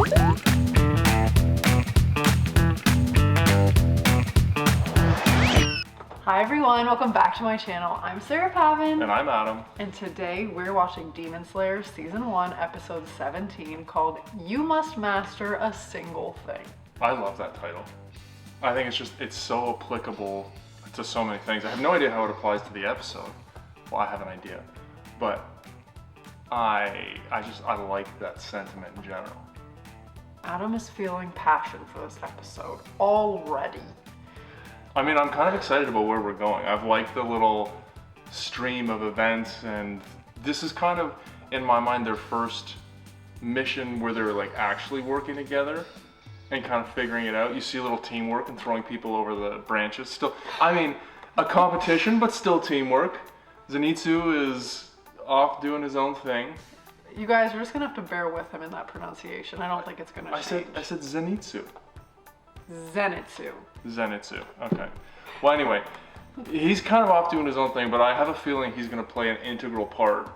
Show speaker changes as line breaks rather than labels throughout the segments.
Hi everyone, welcome back to my channel. I'm Sarah Pavan.
And I'm Adam.
And today we're watching Demon Slayer Season 1, Episode 17 called You Must Master a Single Thing.
I love that title. I think it's so applicable to so many things. I have no idea how it applies to the episode. Well, I have an idea. But I like that sentiment in general.
Adam is feeling passion for this episode already.
I mean, I'm kind of excited about where we're going. I've liked the little stream of events, and this is kind of, in my mind, their first mission where they're like actually working together and kind of figuring it out. You see a little teamwork and throwing people over the branches. Still, I mean, a competition, but still teamwork. Zenitsu is off doing his own thing.
You guys are just gonna have to bear with him in that pronunciation. I don't think it's gonna change.
I said Zenitsu.
Zenitsu.
Okay. Well, anyway, he's kind of off doing his own thing, but I have a feeling he's going to play an integral part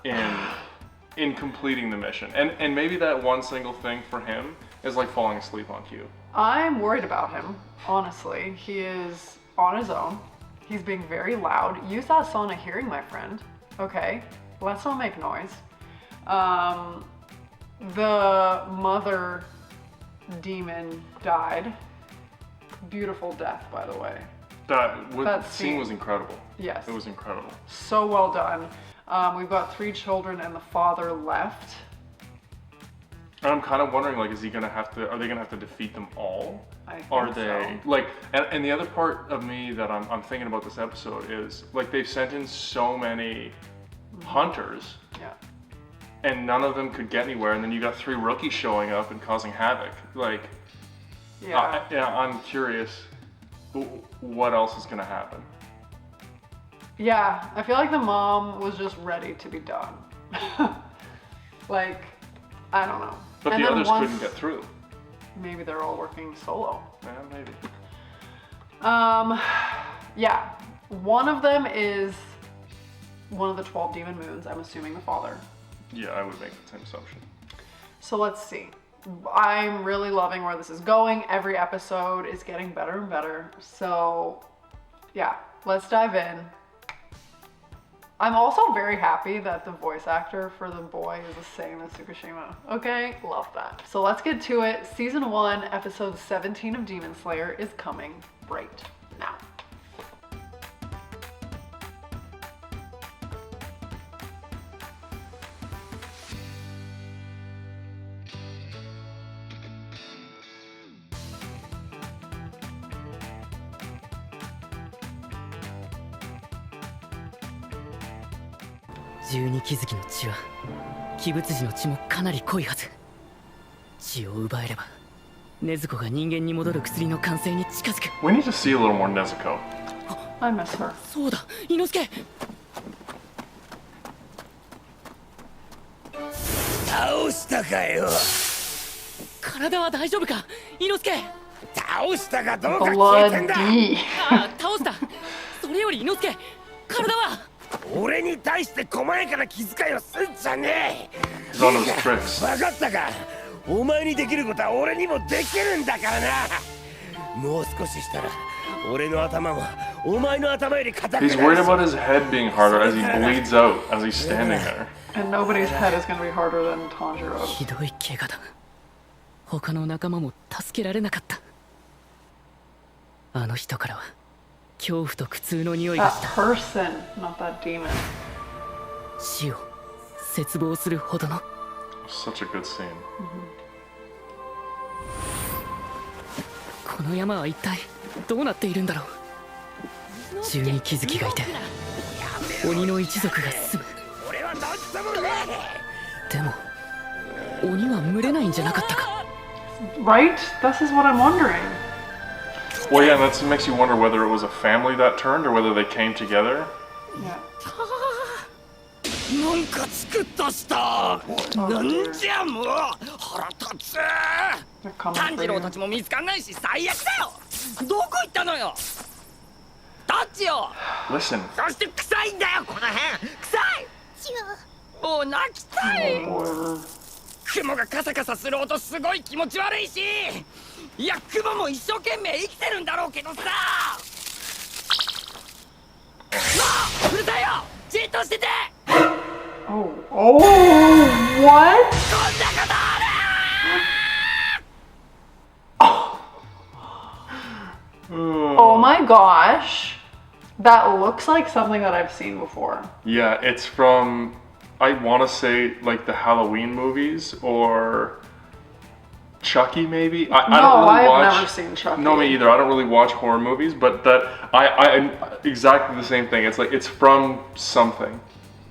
in completing the mission. And maybe that one single thing for him is like falling asleep on cue.
I'm worried about him, honestly. He is on his own. He's being very loud. Use that sonic hearing, my friend. Okay? Let's not make noise. The mother demon died. Beautiful death, by the way.
That scene was incredible.
Yes.
It was incredible.
So well done. We've got 3 children and the father left.
And I'm kind of wondering, like, are they gonna have to defeat them all?
I think
Are
so.
they like? And the other part of me that I'm thinking about this episode is like they've sent in so many hunters.
Yeah.
And none of them could get anywhere, and then you got 3 rookies showing up and causing havoc. Like,
yeah,
I'm curious what else is gonna happen.
Yeah, I feel like the mom was just ready to be done. Like, I don't know.
But
and
the
then
others couldn't get through.
Maybe they're all working solo.
Yeah, maybe.
Yeah, one of them is one of the 12 demon moons. I'm assuming the father.
Yeah, I would make the same assumption.
So let's see. I'm really loving where this is going. Every episode is getting better and better. So yeah, let's dive in. I'm also very happy that the voice actor for the boy is the same as Tsukishima. Okay, love that. So let's get to it. Season 1, episode 17 of Demon Slayer is coming right now.
When you see
We need to see a little more Nezuko.
I miss her.
そうだ、伊之助。倒したかよ。体は大丈夫か、伊之助。倒したかどうか聞いてんだ。あ、倒した。それより伊之助、体は。俺に対して細やかな気遣いをすんじゃねえ。分かったか。お前にできることは俺にもできるんだからな。もう少ししたら俺の頭もお前の頭より硬くなる。
He's worried about his head being harder as he bleeds out as he's standing there.
And nobody's head is going to be harder than Tanjiro's.
ひどい怪我だ。他の仲間も助けられなかった。あの人からは恐怖と苦痛の匂いがした。
That person, not that demon.
死を絶望するほどの。
Such a good scene.
この山は一体どうなっているんだろう。12気づきがいて鬼の一族が住む。でも鬼は群れないんじゃなかったか。
Right? This is what I'm wondering.
Well, yeah, that makes you wonder whether it was a family that turned or whether they came together.
Yeah.
なんか作ったした。なんじゃもう腹立つ。炭治郎たちも見つかんないし最悪だよ。どこ行ったのよ。どっちよ。
Listen.
そして臭いんだよこの辺。臭い。もう泣きたい。雲がカサカサする音すごい気持ち悪いし、いや雲も一生懸命生きてるんだろうけどさ。うるさいよ、じっとしてて。
Oh, oh, what?
こんなことある。
Oh my gosh. That looks like something that I've seen before.
Yeah, it's from, I want to say, like the Halloween movies or Chucky, maybe. I don't really
I've never seen Chucky.
No, me either. I don't really watch horror movies, but that I exactly the same thing. It's like it's from something.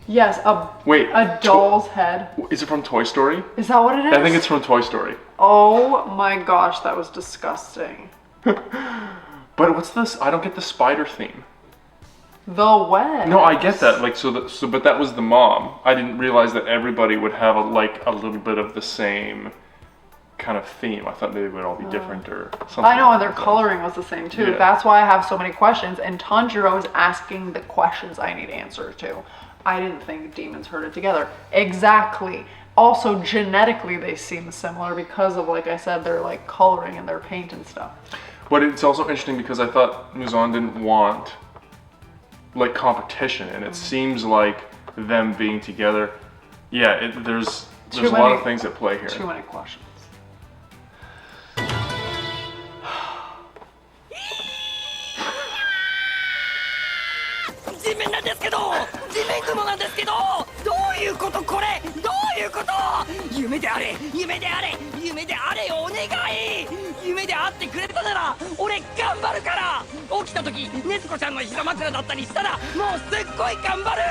Yes, a doll's head.
Is it from Toy Story?
Is that what it is?
I think it's from Toy Story.
Oh my gosh, that was disgusting.
But what's this? I don't get the spider theme.
The web.
No, I get that. Like but that was the mom. I didn't realize that everybody would have a little bit of the same kind of theme. I thought maybe it would all be different or something.
I know,
like
and their
that.
coloring was the same too.
Yeah.
That's why I have so many questions, and Tanjiro is asking the questions I need answers to. I didn't think demons herded together. Exactly. Also, genetically, they seem similar because of, like I said, their like coloring and their paint and stuff.
But it's also interesting because I thought Muzan didn't want like competition, and it seems like them being together. Yeah, there's a lot of things at play here.
Too many questions.
地面なんですけど、地面雲なんですけど、どういうことこれ、どういうこと。夢であれ、夢であれ、夢であれよ、お願い。夢であってくれたなら俺頑張るから。起きた時禰豆子ちゃんの膝枕だったりしたらもうすっごい頑張る。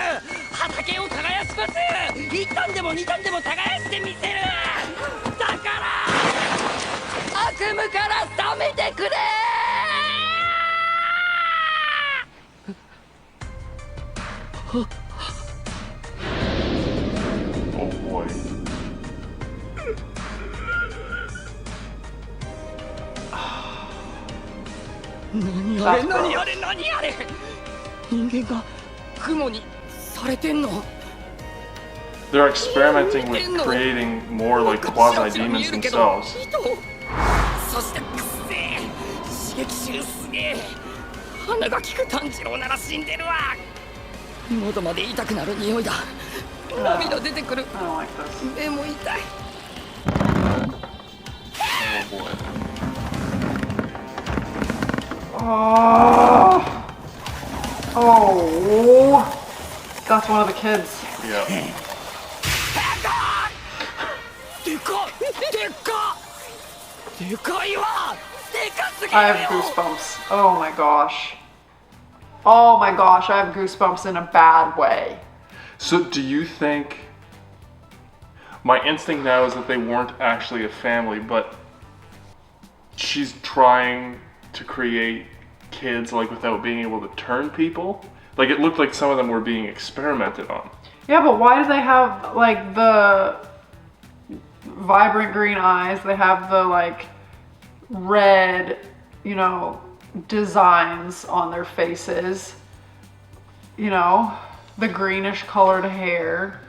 畑を耕します。一旦でも二旦でも耕してみせる。だから悪夢から覚めてくれ。
Oh boy.
何あれ何あれ何あれ。人間が雲にされてんの。
They're experimenting with creating more like quasi-demons themselves.
そしてくっせえ刺激臭すげえ。鼻が利く炭治郎なら死んでるわ。喉まで痛くなる匂いだ。涙出てくる。目も痛い。
Oh boy.
Oh, that's one of the kids.
Yeah.
でかでかいわ。でかすぎるよ。
I have goosebumps. Oh my gosh. Oh my gosh, I have goosebumps in a bad way.
So do you think, my instinct now is that they weren't actually a family, but she's trying to create kids like without being able to turn people? Like it looked like some of them were being experimented on.
Yeah, but why do they have like the vibrant green eyes? They have the like red, you know, designs on their faces. You know, the greenish colored hair.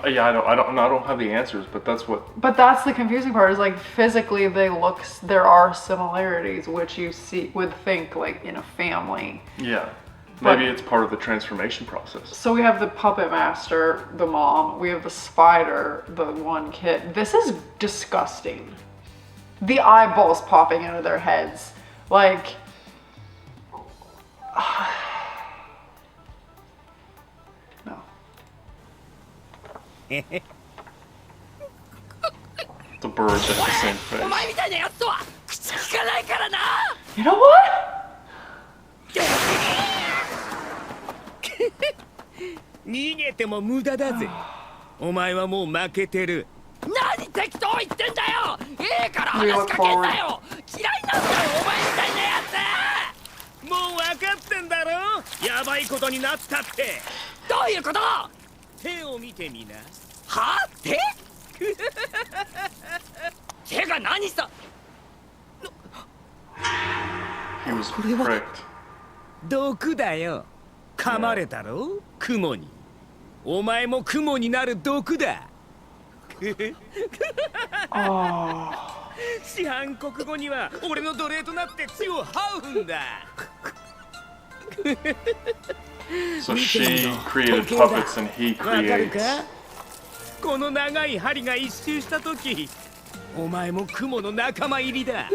Yeah, I don't have the answers, but that's what.
But that's the confusing part. Is like physically there are similarities, which you would think like in a family.
Yeah, maybe it's part of the transformation process.
So we have the puppet master, the mom. We have the spider, the one kid. This is disgusting. The eyeballs popping out of their heads, like. No.
The birds that have the same face.
お前みたいなやつとは口聞かないからな。
You know what?
逃げても無駄だぜ。お前はもう負けてる。
何適当言ってんだよ。いいから話しかけんなよ。嫌いなんだよお前みたいなやつ。
もう分かってんだろ。やばいことになったって。
どういうこと。
手を見てみな。
はあ、手。手が何さ。
He was pricked.
毒だよ。噛まれたろ雲に。お前も雲になる毒だ。四半国語には俺の奴隷となって血を這うんだ。
So she created puppets and he
わかる
creates.
か？この長い針が一周した時、お前も雲の仲間入りだ。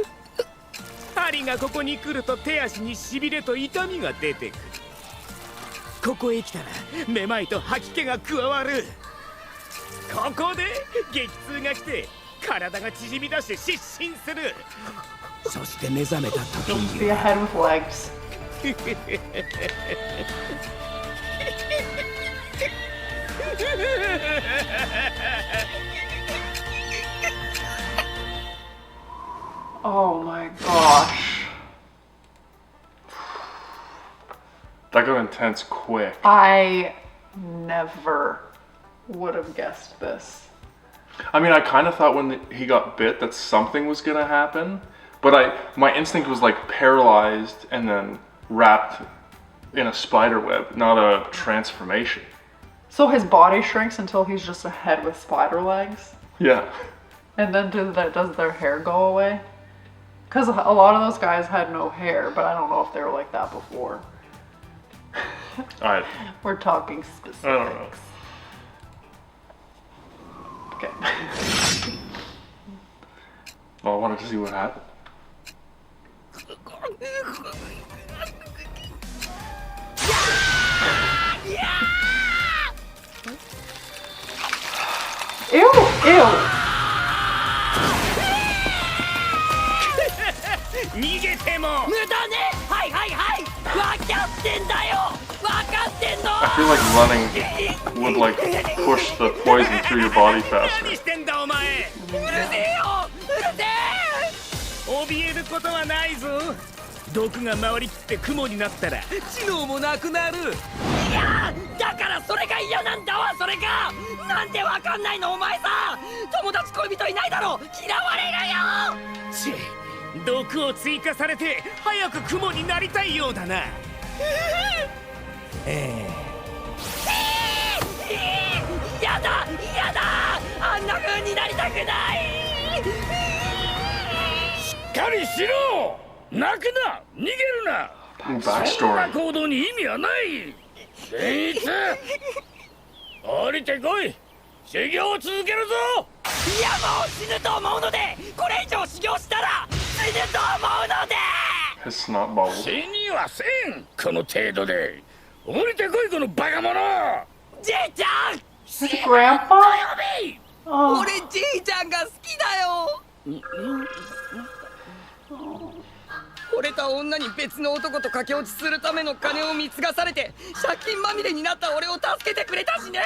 針がここに来ると手足にしびれと痛みが出てくる。ここへ来たらめまいと吐き気が加わる。ここで激痛が来て体が縮み出して失神する。そして目覚めた時
Just
に
be a head with legs. Oh my gosh.
That got intense quick.
I never would have guessed this.
I mean, I kind of thought when he got bit that something was gonna happen, but my instinct was like paralyzed and then wrapped in a spider web, not a transformation.
So his body shrinks until he's just a head with spider legs?
Yeah.
And then does their hair go away? Because a lot of those guys had no hair, but I don't know if they were like that before. We're talking specifics.
I don't know.
Okay.
Well, I wanted to see what happened.
Ew! Ew!
逃げても
無駄ね。はいはいはい。分かってんだよ。分かってんの。
I feel like running would like push the poison through your body
何
faster.
してんだお前。
うるせえよ。うるせえ。
怯えることはないぞ。毒が回りきって雲になったら知能もなくなる。
いやだからそれが嫌なんだわ。それがなんでわかんないのお前さ。友達恋人いないだろ。嫌われるよ。
ち毒を追加されて早く雲になりたいようだな。
やだやだ。あんな風になりたくない。
しっかりしろ。泣くな。逃げるな。そんな
Backstory.
行動に意味はない。善逸降りてこい。修行を続けるぞ。
いやもう死ぬと思うので、これ以上修行したら死ぬと思うので。
His snot bubble.
死にはせん。この程度で降りてこいこのバカ者。
じいちゃん
His grandpa?
俺
Oh.
じいちゃんが好きだよ。惚れた女に別の男と駆け落ちするための金を貢がされて借金まみれになった俺を助けてくれたしね。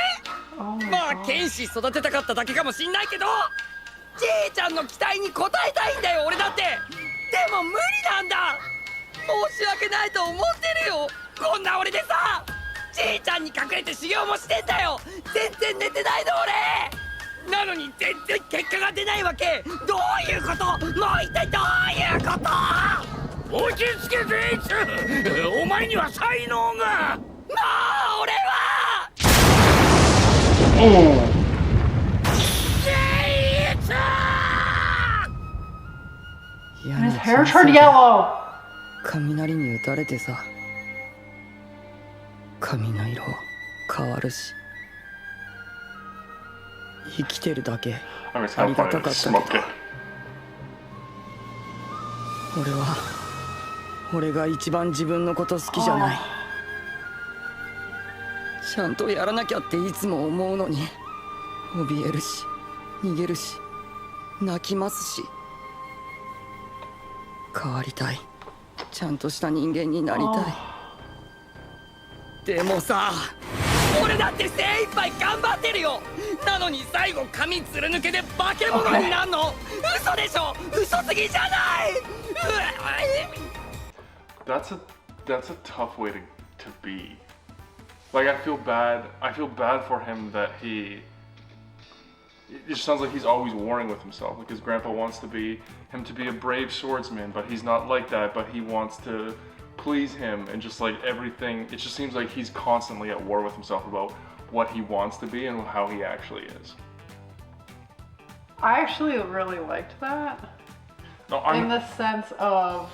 Oh my
まあ
God.
剣士育てたかっただけかもしんないけど、じいちゃんの期待に応えたいんだよ俺だって。でも無理なんだ。申し訳ないと思ってるよ。こんな俺でさ、じいちゃんに隠れて修行もしてんだよ。全然寝てないの俺なのに全然結果が出ないわけ。どういうこと？もう一体どういうこと？
落ち着け善逸。お前には才能が。
もう俺は
Oh.
善逸。
And his hair turned yellow.
雷に打たれてさ、髪の色変わるし、生きてるだけ
I mean, it's
あ
kind
り
of
が
funny
た
to
かった
smoke
け
it.
ど、俺が一番自分のこと好きじゃない。ちゃんとやらなきゃっていつも思うのに、怯えるし逃げるし泣きますし、変わりたい。ちゃんとした人間になりたい。
でもさ、俺だって精一杯頑張ってるよ。なのに最後髪ずる抜けで化け物になんの？嘘でしょ。嘘すぎじゃない。
That's a tough way to be. Like I feel bad for him that it just sounds like he's always warring with himself. Like his grandpa wants him to be a brave swordsman, but he's not like that, but he wants to please him, and just like everything, it just seems like he's constantly at war with himself about what he wants to be and how he actually is.
I actually really liked that.
No,
in the sense of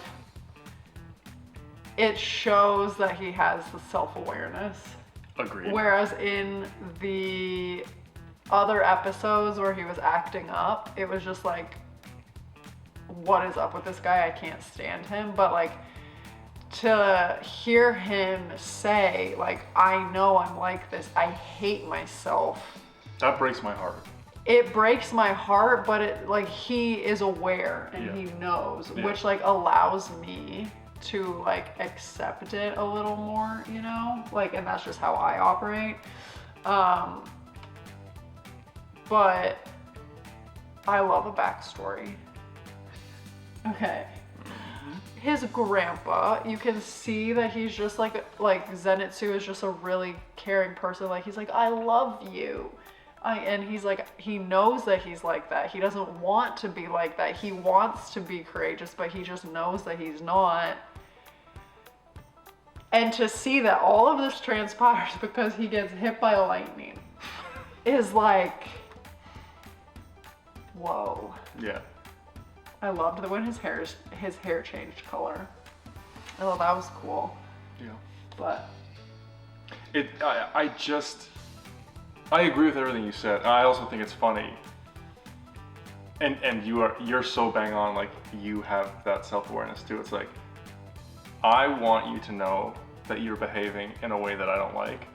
it shows that he has the self-awareness.
Agreed.
Whereas in the other episodes where he was acting up, it was just like, what is up with this guy? I can't stand him. But like, to hear him say, like, I know I'm like this, I hate myself.
That breaks my heart.
It breaks my heart, but it, like, he is aware and he knows, which like allows me to like accept it a little more, you know? Like, and that's just how I operate. But I love a backstory. Okay. His grandpa, you can see that he's just like Zenitsu is just a really caring person. Like, he's like, I love you. And he's like, he knows that he's like that. He doesn't want to be like that. He wants to be courageous, but he just knows that he's not. And to see that all of this transpires because he gets hit by lightning is like, whoa.
Yeah.
I loved that when his hair changed color. I thought that was cool.
Yeah.
But
I agree with everything you said. I also think it's funny. And you're so bang on, like, you have that self-awareness too. It's like, I want you to know that you're behaving in a way that I don't like.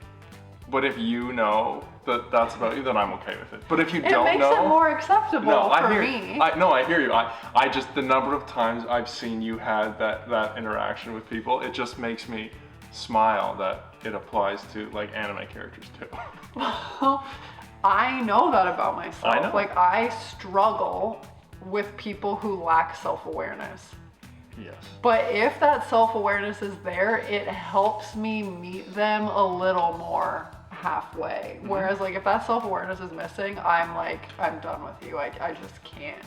But if you know that that's about you, then I'm okay with it. But if you don't know,
it makes it more acceptable for me.
I hear you. I just, the number of times I've seen you had that interaction with people, it just makes me smile that it applies to like anime characters too.
I know that about myself.
I know.
Like, I struggle with people who lack self-awareness.
Yes.
But if that self-awareness is there, it helps me meet them a little more halfway. Mm-hmm. Whereas like, if that self-awareness is missing, I'm like, I'm done with you. I just can't.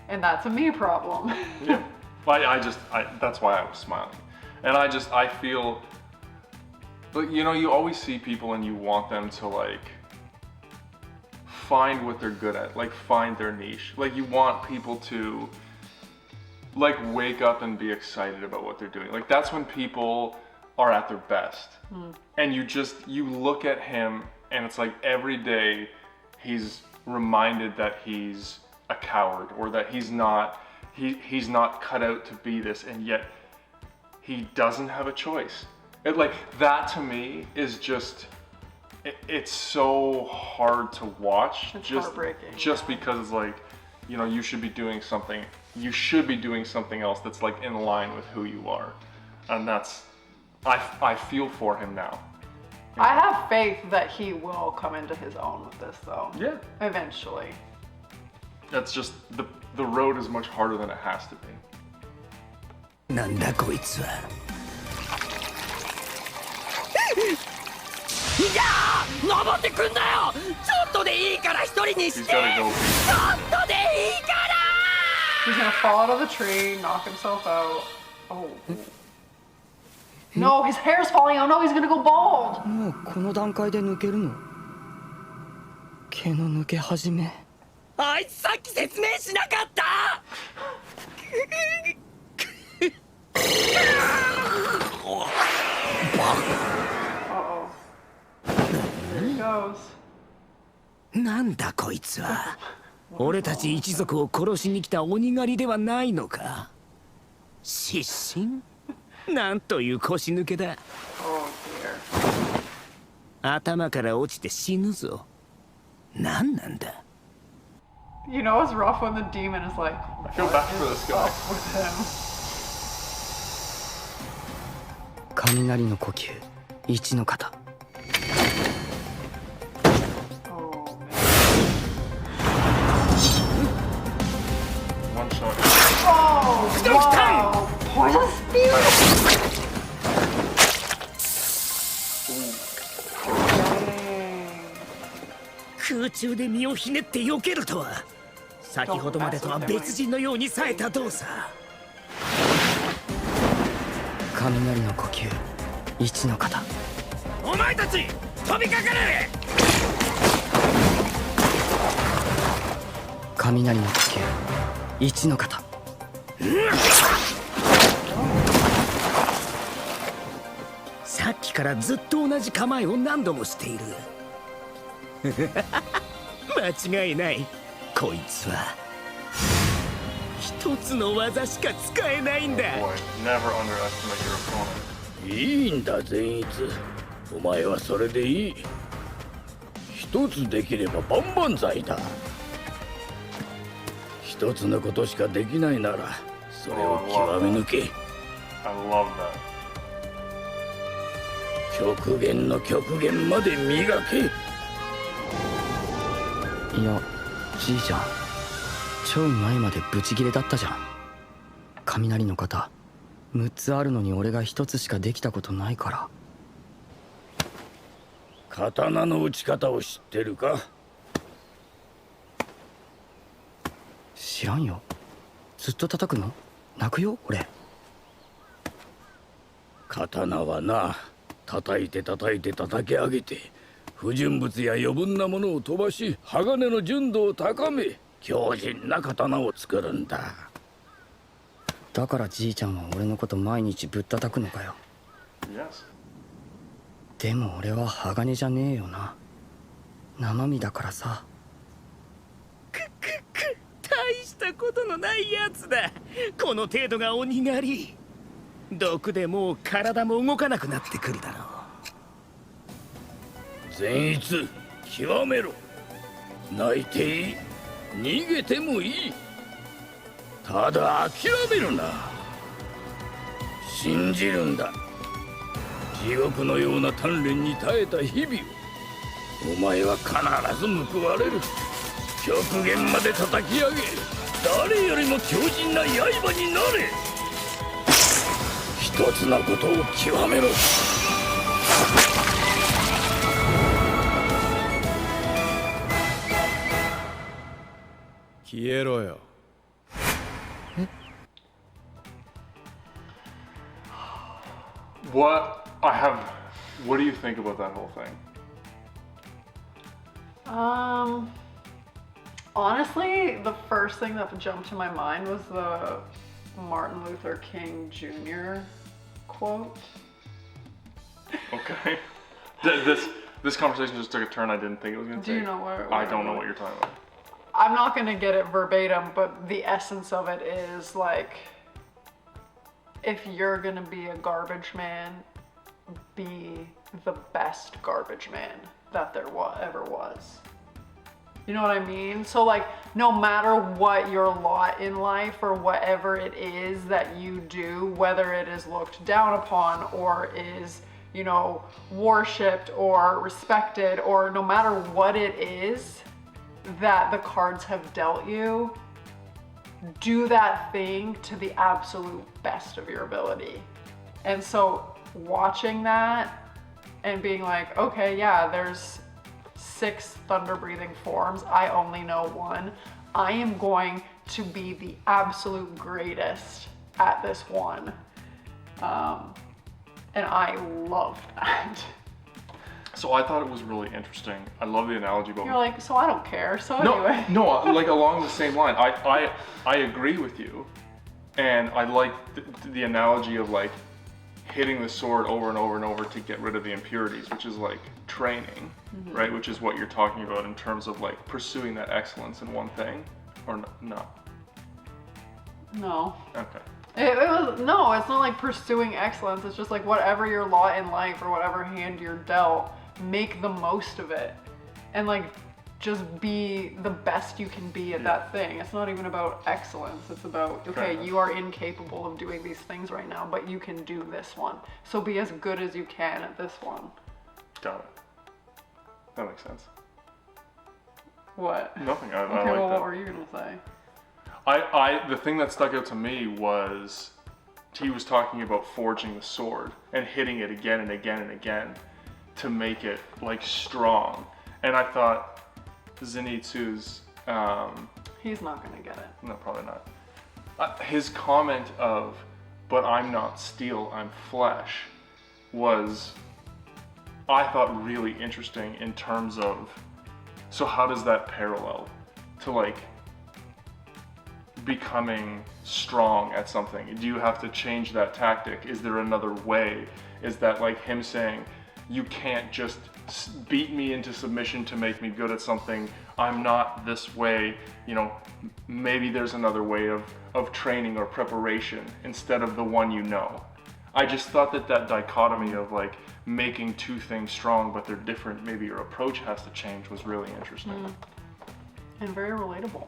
And that's a me problem.
Yeah. That's why I was smiling. And I feel, but you know, you always see people and you want them to like find what they're good at, like find their niche. Like, you want people to like wake up and be excited about what they're doing. Like, that's when people are at their best. And you look at him and it's like every day he's reminded that he's a coward, or that he's not cut out to be this, and yet he doesn't have a choice. It, like, that to me is just, it's so hard to watch.
It's heartbreaking.
Just because it's like, you know, you should be doing something else that's like in line with who you are. And that's, I feel for him now.
I have faith that he will come into his own with this though.
Yeah.
Eventually.
That's just, the road is much harder than it has to be.
なんだこいつは。
いやー、登ってくんなよ。ちょっとでいいから一人にして。
He's gotta go.
ちょっとでいいから。
He's gonna fall out of the tree, knock himself out. Oh. No, his hair's falling out. No, he's gonna go bald.
もうこの段階で抜けるの？毛の抜け始め。あいつさっき説明しなかった。
Uh-oh. There he goes.
なんだこいつは。俺たち一族を殺しに来た鬼狩りではないのか。失神？なんという腰抜けだ。
Oh dear.
頭から落ちて死ぬぞ。なんなんだ。
You know it's rough when the demon is like,
I feel bad for this guy.
with him.
雷の呼吸、一の型。
Oh man.
One shot.
Oh, wow. Poison spear. Dang.
空中で身をひねって避けるとは。先ほどまでとは別人のように冴えた動作。
雷の呼吸、一の型。
お前たち飛びかかれ。
雷の呼吸一の型。
さっきからずっと同じ構えを何度もしている。間違いない。こいつは一つの技しか使えないんだ。
Boy, never underestimate your opponent.
いいんだ善逸、お前はそれでいい。一つできれば万々歳だ。一つのことしかできないならそれを極め抜け。
I love that.
極限の極限まで磨け。
いや、じいちゃんちょい前までブチギレだったじゃん。雷の型6つあるのに俺が1つしかできたことないから。
刀の打ち方を知ってるか？
知らんよ。ずっと叩くの？泣くよ俺。
刀はな、叩いて叩いて叩き上げて不純物や余分なものを飛ばし鋼の純度を高め強靭な刀を作るんだ。
だからじいちゃんは俺のこと毎日ぶったたくのかよ。
Yes.
でも俺は鋼じゃねえよな。生身だからさ。
大したことのないやつだ。この程度が鬼狩り。毒でもう体も動かなくなってくるだろう。
善逸、極めろ。泣いていい、逃げてもいい。ただ諦めるな。信じるんだ。地獄のような鍛錬に耐えた日々をお前は必ず報われる。極限まで叩き上げ、誰よりも強靭な刃になれ。一つのことを極めろ。
消えろよ。
What do you think about that whole thing?
Honestly, the first thing that jumped to my mind was the Martin Luther King Jr. quote.
Okay. This conversation just took a turn I didn't think it was going to take.
Do you know what
I don't know what you're talking about.
I'm not gonna get it verbatim, but the essence of it is like, if you're gonna be a garbage man, be the best garbage man that there ever was. You know what I mean? So like, no matter what your lot in life or whatever it is that you do, whether it is looked down upon or is, you know, worshipped or respected, or no matter what it is that the cards have dealt you, do that thing to the absolute best of your ability. And so watching that and being like, okay, yeah, there's 6 thunder breathing forms, I only know 1. I am going to be the absolute greatest at this one. And I love that.
So I thought it was really interesting. I love the analogy, but
You're like, so I don't care. So
no,
anyway.
no, like along the same line. I agree with you, and I like the analogy of like hitting the sword over and over and over to get rid of the impurities, which is like training, right? Which is what you're talking about in terms of like pursuing that excellence in one thing, or no?
No.
Okay.
No, it's not like pursuing excellence. It's just like whatever your lot in life or whatever hand you're dealt, make the most of it. And like, just be the best you can be at that thing. It's not even about excellence. It's about, okay, you are incapable of doing these things right now, but you can do this one. So be as good as you can at this one.
Got it. That makes sense.
What?
Nothing. I
Okay,
like
well,
that.
what were you gonna say?
The thing that stuck out to me was he was talking about forging the sword and hitting it again and again and again to make it like strong. And I thought Zenitsu's
He's not gonna get it.
no, probably not. His comment of, "But I'm not steel, I'm flesh," was, I thought, really interesting in terms of, so how does that parallel to like becoming strong at something? Do you have to change that tactic? Is there another way? Is that like him saying, you can't just beat me into submission to make me good at something. I'm not this way, you know, maybe there's another way of training or preparation instead of the one you know. I just thought that dichotomy of like making two things strong but they're different, maybe your approach has to change, was really interesting.
And very relatable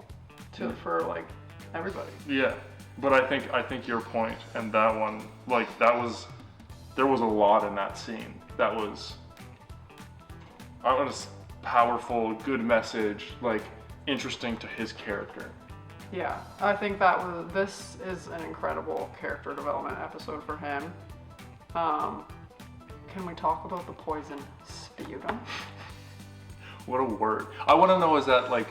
for like everybody.
Yeah, but I think your point and that one, like there was a lot in that scene. That was, powerful, good message, like interesting to his character.
Yeah, I think this is an incredible character development episode for him. Can we talk about the poison sputum?
What a word. I want to know, is that like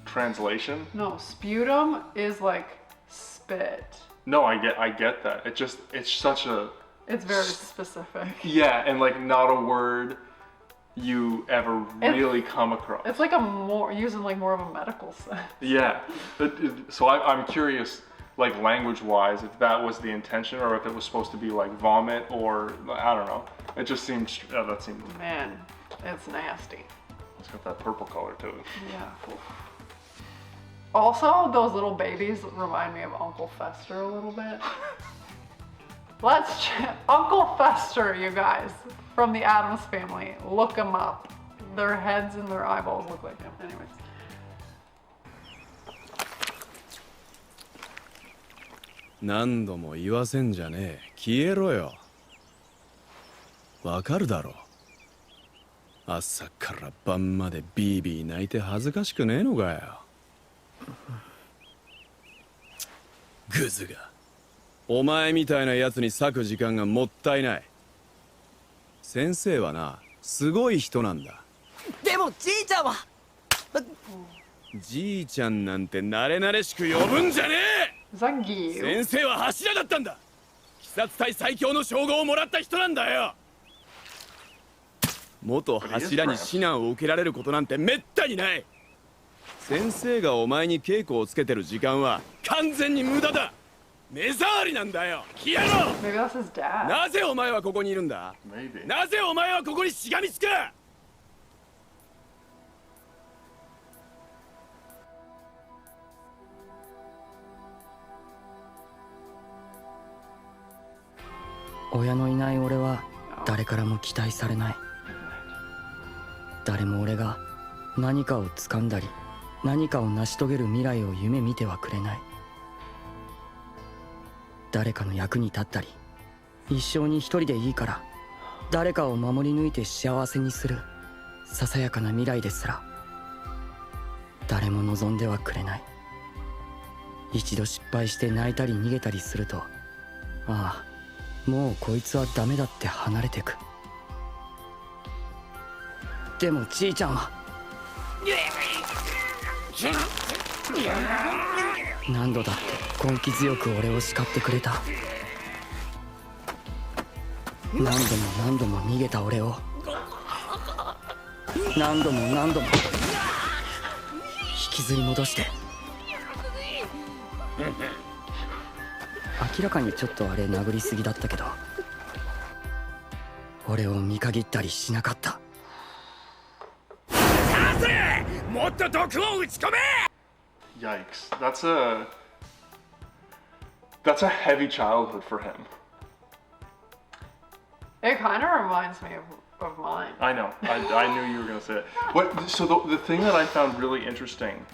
translation?
No, sputum is like spit.
No, I get that. It's such a...
It's very specific.
Yeah, and like not a word you ever really come across.
It's like using like more of a medical sense.
Yeah, so I'm curious, like language-wise, if that was the intention or if it was supposed to be like vomit or I don't know. It just seemed
Man, it's nasty.
It's got that purple color to it.
Yeah. Also, those little babies remind me of Uncle Fester a little bit. Uncle Fester, you guys, from the Addams Family. Look him up. Their heads and their eyeballs look like him. Anyways.
何度も言わせんじゃねえ。消えろよ。わかるだろ。朝から晩までビービー泣いて恥ずかしくねえのかよ。グズが。お前みたいなやつに割く時間がもったいない。先生はな、すごい人なんだ。
でもじいちゃんは。
じいちゃんなんて慣れ慣れしく呼ぶんじゃねえ。先生は柱だったんだ。鬼殺隊最強の称号をもらった人なんだよ。元柱に指南を受けられることなんてめったにない。先生がお前に稽古をつけてる時間は完全に無駄だ。目障りなんだよ。消えろ。なぜお前はここにいるんだ。なぜお前はここにしがみつく。
親のいない俺は誰からも期待されない。誰も俺が何かを掴んだり何かを成し遂げる未来を夢見てはくれない。誰かの役に立ったり一生に一人でいいから誰かを守り抜いて幸せにするささやかな未来ですら誰も望んではくれない。一度失敗して泣いたり逃げたりすると、ああもうこいつはダメだって離れてく。でもじいちゃんは何度だって根気強く俺を叱ってくれた。何度も何度も逃げた俺を何度も何度も引きずり戻して。明らかにちょっとあれ殴りすぎだったけど俺を見限ったりしなかった。
させもっと毒を打ち込め。
Yikes, that's a heavy childhood for him.
It kind of reminds me of mine.
I know. I knew you were gonna say it. So the thing that I found really interesting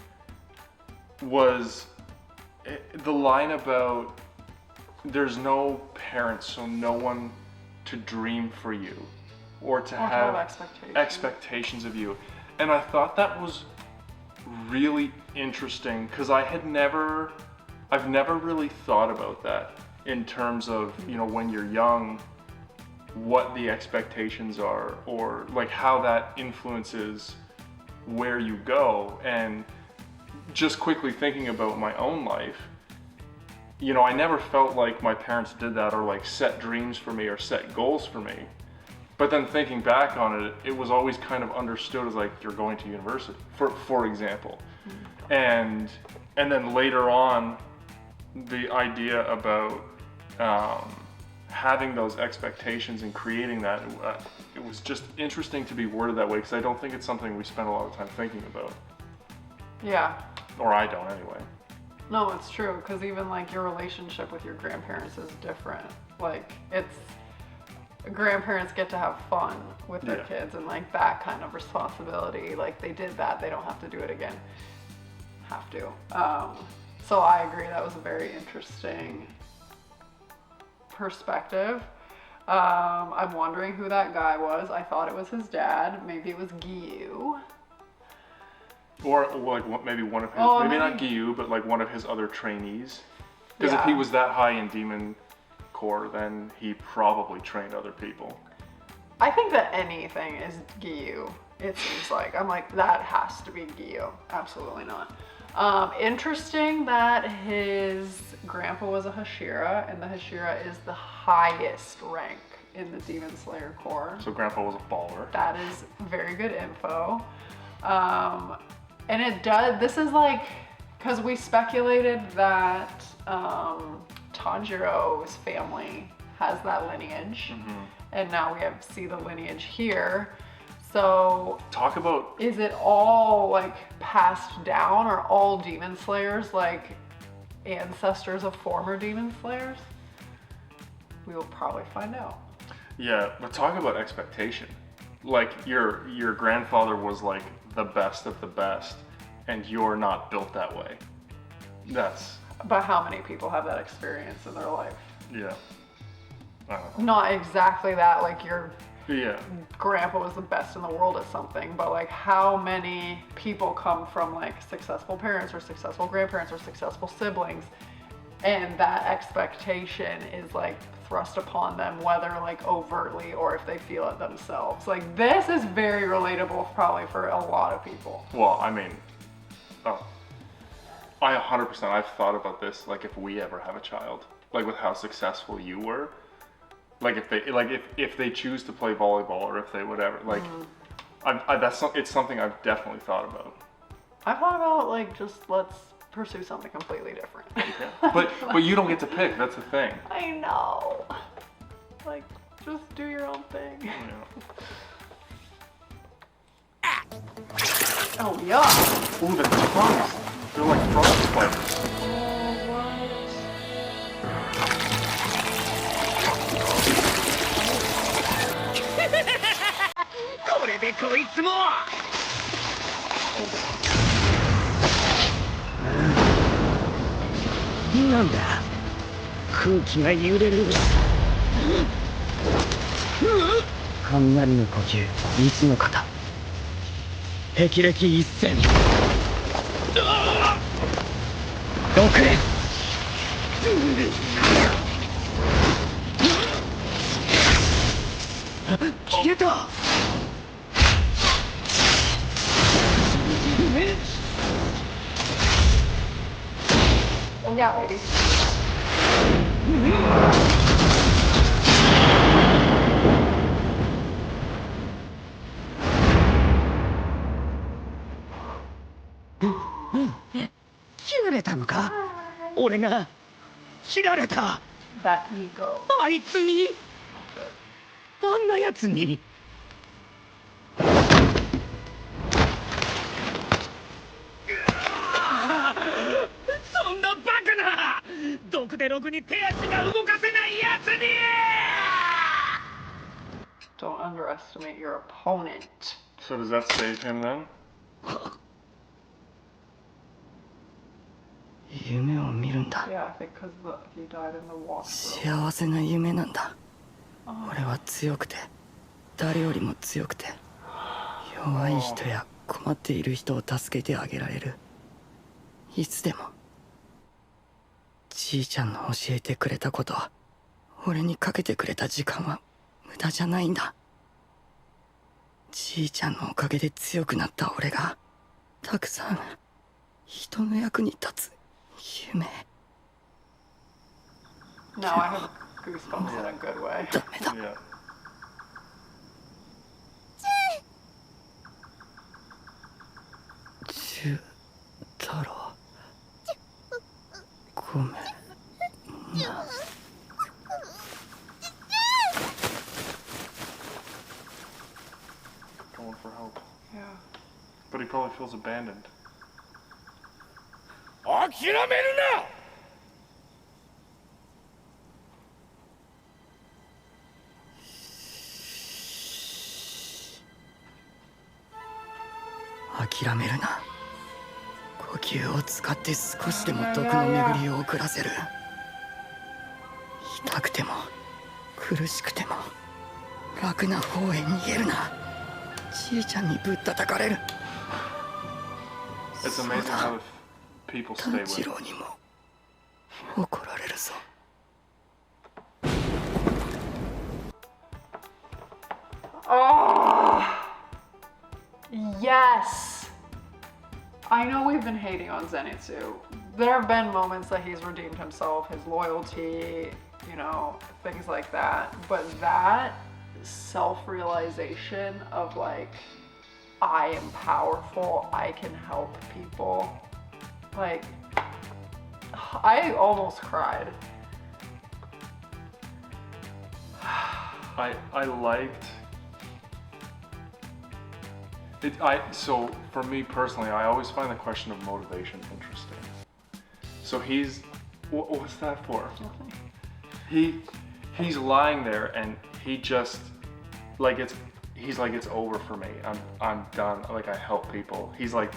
was the line about there's no parents, so no one to dream for you or to have expectations of you. And I thought that was really interesting because I've never really thought about that in terms of, you know, when you're young, what the expectations are or like how that influences where you go. And just quickly thinking about my own life, you know, I never felt like my parents did that or like set dreams for me or set goals for me. But then thinking back on it, it was always kind of understood as like you're going to university, for example. And And then later on, the idea about having those expectations and creating that, it was just interesting to be worded that way, because I don't think it's something we spend a lot of time thinking about.
Yeah.
Or I don't anyway.
No, it's true, because even like your relationship with your grandparents is different. Like, it's, grandparents get to have fun with their kids, and like that kind of responsibility, like they did that, they don't have to do it again. Have to. So I agree, that was a very interesting perspective. I'm wondering who that guy was. I thought it was his dad. Maybe it was Gyu.
Or like maybe one of his, maybe not Gyu, but like one of his other trainees. Because if he was that high in Demon Core, then he probably trained other people.
I think that anything is Gyu. It seems like. I'm like, that has to be Gyu. Absolutely not. Interesting that his grandpa was a Hashira, and the Hashira is the highest rank in the Demon Slayer Corps.
So grandpa was a baller.
That is very good info. And it does, this is like, because we speculated that Tanjiro's family has that lineage, and now we see the lineage here. So
talk about,
is it all like passed down? Are all demon slayers like ancestors of former demon slayers? We will probably find out.
Yeah, but talk about expectation. Like your grandfather was like the best of the best, and you're not built that way. That's.
But how many people have that experience in their life?
Yeah. I don't know.
Not exactly that, like your
Yeah.
grandpa was the best in the world at something, but like how many people come from like successful parents or successful grandparents or successful siblings, and that expectation is like thrust upon them, whether like overtly or if they feel it themselves. Like this is very relatable probably for a lot of people.
Well, I mean, I 100%, I've thought about this, like if we ever have a child, like with how successful you were, like if they choose to play volleyball or if they whatever, like it's something I've definitely thought about.
I thought about like just let's pursue something completely different.
But you don't get to pick, that's the thing.
I know. Like just do your own thing.
Yeah.
Oh yeah.
Ooh, the trunks. They're like front spikes.
Yeah, baby. That ego.
あいつにあんなやつにそんなバカな毒でろくに手足が動かせないやつに
Don't underestimate your opponent.
So does that save him then?
夢を見るんだ。
Yeah, I think because he died in the walk.
幸せな夢なんだ。俺は強くて、誰よりも強くて、弱い人や困っている人を助けてあげられる。いつでも。じいちゃんの教えてくれたこと、俺にかけてくれた時間は無駄じゃないんだ。じいちゃんのおかげで強くなった俺が、たくさん人の役に立つ夢。
Now I have goosebumps in a good way.
ダメだ。
Yeah.
中太郎。ごめんな。
Going for help. Yeah. But he probably feels abandoned.
諦めるな。
諦めるな。呼吸を使って少しでも毒の巡りを遅らせる。痛くても苦しくても楽な方へ逃げるな。じいちゃんにぶったたかれる。
It's amazing how people stay
炭
with
治
him.
郎にも怒られるぞ。
Oh, yes. I know we've been hating on Zenitsu. There have been moments that he's redeemed himself, his loyalty, you know, things like that. But that self-realization of like, I am powerful, I can help people. Like, I almost cried.
I liked it. So for me personally, I always find the question of motivation interesting. So what's that for? He's lying there and he just he's like, it's over for me. I'm done. Like, I help people. He's like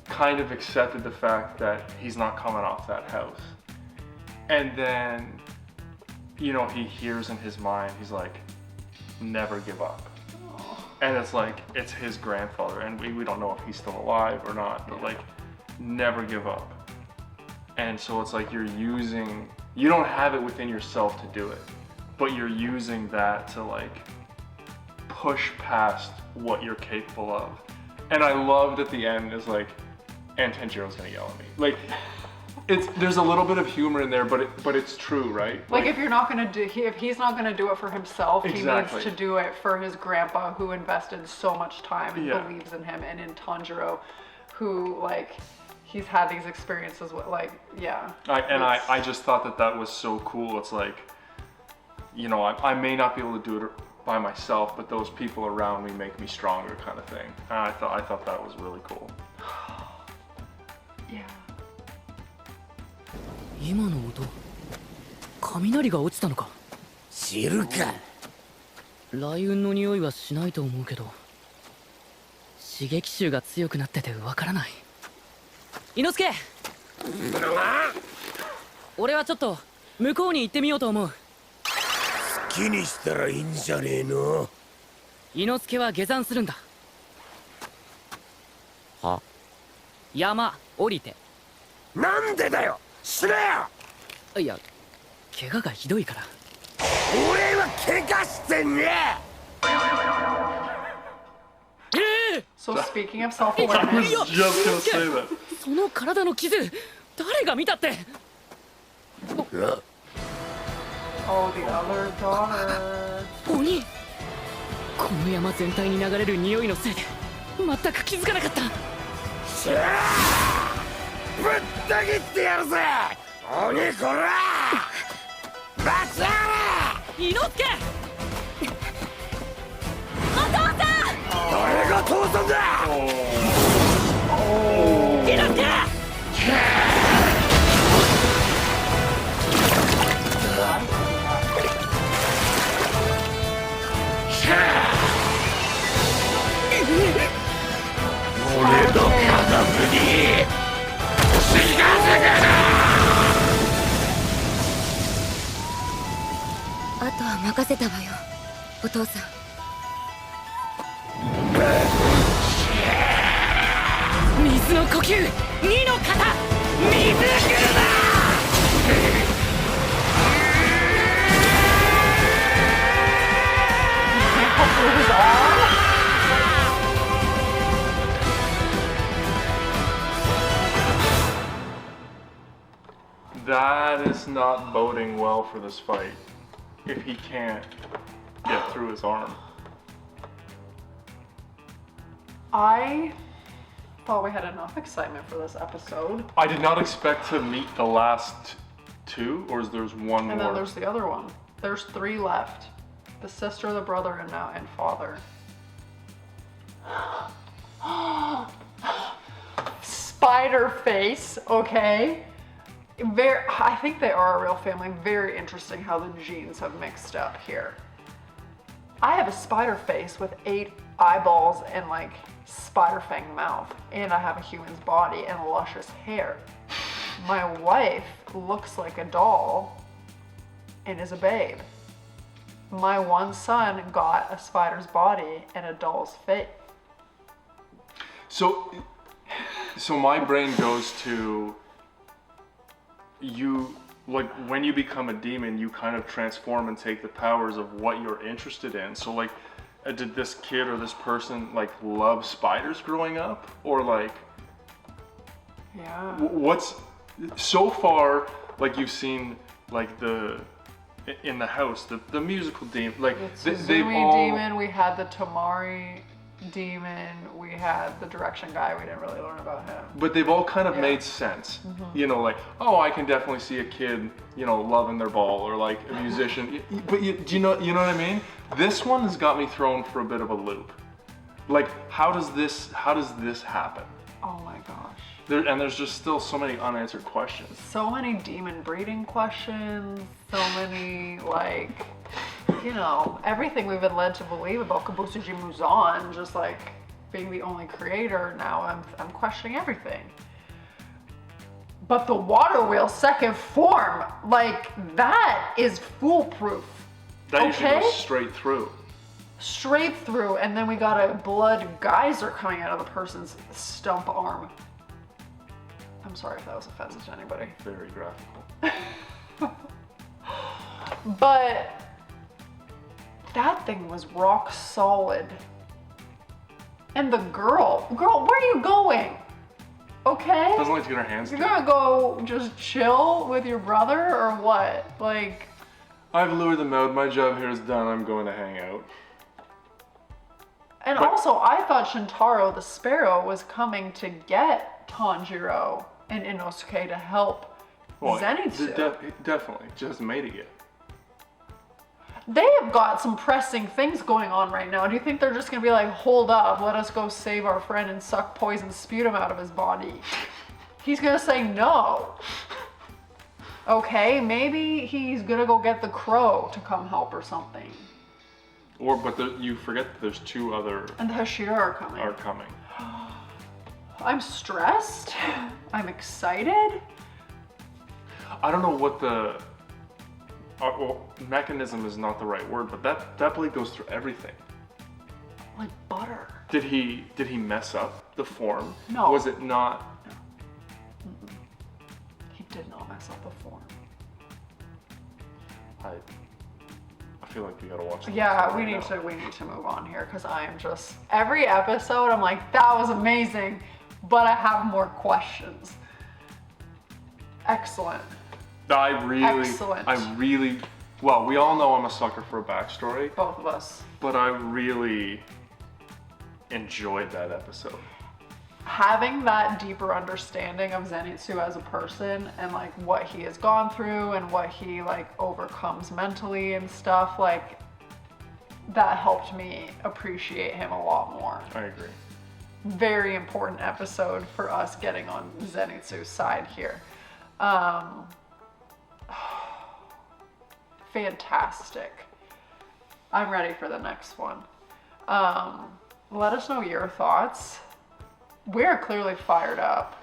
kind of accepted the fact that he's not coming off that house. And then, you know, he hears in his mind, he's like, never give up. And it's like, it's his grandfather, and we don't know if he's still alive or not, but like, never give up. And so it's like you don't have it within yourself to do it, but you're using that to like push past what you're capable of. And I loved at the end is like, and Tanjiro's gonna yell at me. Like, there's a little bit of humor in there, but it's true, right?
Like if you're not gonna if he's not gonna do it for himself,
exactly.
He needs to do it for his grandpa who invested so much time and
yeah.
believes in him, and in Tanjiro, who like he's had these experiences with, like, yeah.
I just thought that was so cool. It's like, you know, I may not be able to do it by myself, but those people around me make me stronger, kind of thing. And I thought that was really cool.
Yeah.
今の音、雷が落ちたのか。
知るか。
雷雲の匂いはしないと思うけど、刺激臭が強くなっててわからない。伊之助、俺はちょっと向こうに行ってみようと思う。好
きにしたらいいんじゃねえの。
伊之助は下山するんだ。
は？
山降りて。
なんでだよ。死ねよ。
いや、怪我がひどいから。
俺は怪我してね
え。
So speaking of self-awareness,
I was just gonna say that.
その体の傷、誰が見たって。
Oh, the other daughter.
鬼。この山全体に流れる匂いのせいで全く気づかなかった。
しゃー！ぶった切ってやるぜ！鬼こら！バチャー！
伊之助！お父さん！
誰が父さんだ！
伊之助！
俺の家族に近づくな！
あとは任せたわよ、お父さん。
水の呼吸、二の型、水車！That
is not boding well for this fight. If he can't get through his arm.
I thought we had enough excitement for this episode.
I did not expect to meet the last two, or is there's one more?
And then there's the other one. There's 3 left. The sister, the brother, and father. Spider face, okay. I think they are a real family. Very interesting how the genes have mixed up here. I have a spider face with 8 eyeballs and like spider fang mouth, and I have a human's body and luscious hair. My wife looks like a doll and is a babe. My one son got a spider's body and a doll's face.
So my brain goes to you, like when you become a demon, you kind of transform and take the powers of what you're interested in. So like, did this kid or this person like love spiders growing up, or like,
yeah,
what's so far like you've seen like in the house the musical demon, like
the Suzumi demon, we had the Tamari demon, we had the direction guy. We didn't really learn about him,
but they've all kind of made sense. You know, like, oh, I can definitely see a kid, you know, loving their ball, or like a musician. But do you know what I mean? This one has got me thrown for a bit of a loop. Like, how does this happen?
Oh my gosh.
There's just still so many unanswered questions.
So many demon breeding questions. So many, like, you know, everything we've been led to believe about Kabusuji Muzan, just like being the only creator. Now I'm questioning everything. But the water wheel second form, like, that is foolproof.
That usually goes straight through.
Straight through, and then we got a blood geyser coming out of the person's stump arm. I'm sorry if that was offensive to anybody.
Very graphical.
But that thing was rock solid. And the girl, where are you going? Okay?
Doesn't like to get her hands dirty.
You're gonna go just chill with your brother or what? Like,
I've lured them out. My job here is done. I'm going to hang out.
And also, I thought Shintaro the Sparrow was coming to get Tanjiro and Inosuke to help Zenitsu.
Definitely. Just made it yet.
They have got some pressing things going on right now. Do you think they're just going to be like, hold up, let us go save our friend and suck poison sputum out of his body? He's going to say no. Okay, maybe he's going to go get the crow to come help or something.
But you forget that there's 2 other...
And the Hashira are coming. I'm stressed. I'm excited.
I don't know what the... mechanism is not the right word, but that blade goes through everything.
Like butter.
Did he mess up the form?
No.
Was it not?
No. Mm-mm. He did not mess up the form.
I feel like we gotta watch.
Yeah, we need to move on here, because I am just, every episode I'm like, that was amazing, but I have more questions. Excellent.
Well, we all know I'm a sucker for a backstory.
Both of us.
But I really enjoyed that episode.
Having that deeper understanding of Zenitsu as a person, and like what he has gone through and what he like overcomes mentally and stuff, like that helped me appreciate him a lot more.
I agree.
Very important episode for us getting on Zenitsu's side here. Fantastic. I'm ready for the next one. Let us know your thoughts. We're clearly fired up.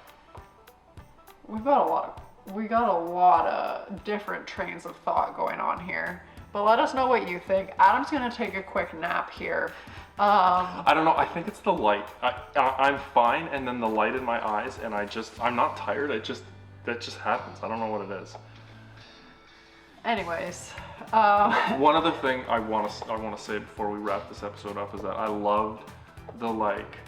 We got a lot of different trains of thought going on here. But let us know what you think. Adam's gonna take a quick nap here.
I don't know, I think it's the light. I'm fine, and then the light in my eyes, and I'm not tired, that just happens. I don't know what it is.
Anyways.
One other thing I want to say before we wrap this episode up is that I loved the, like,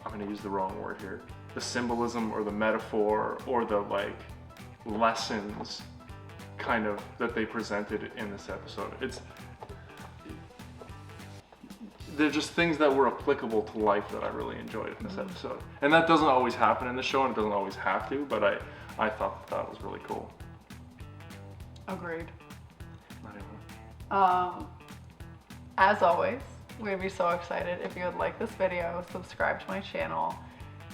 I'm going to use the wrong word here, the symbolism or the metaphor or the, like, lessons kind of that they presented in this episode. they're just things that were applicable to life that I really enjoyed in this episode. And that doesn't always happen in the show, and it doesn't always have to, but I thought that was really cool.
Agreed.
Not even.
As always, we'd be so excited if you would like this video, subscribe to my channel,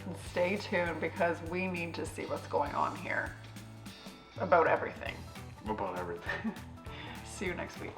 and stay tuned because we need to see what's going on here. About everything.
About everything.
See you next week.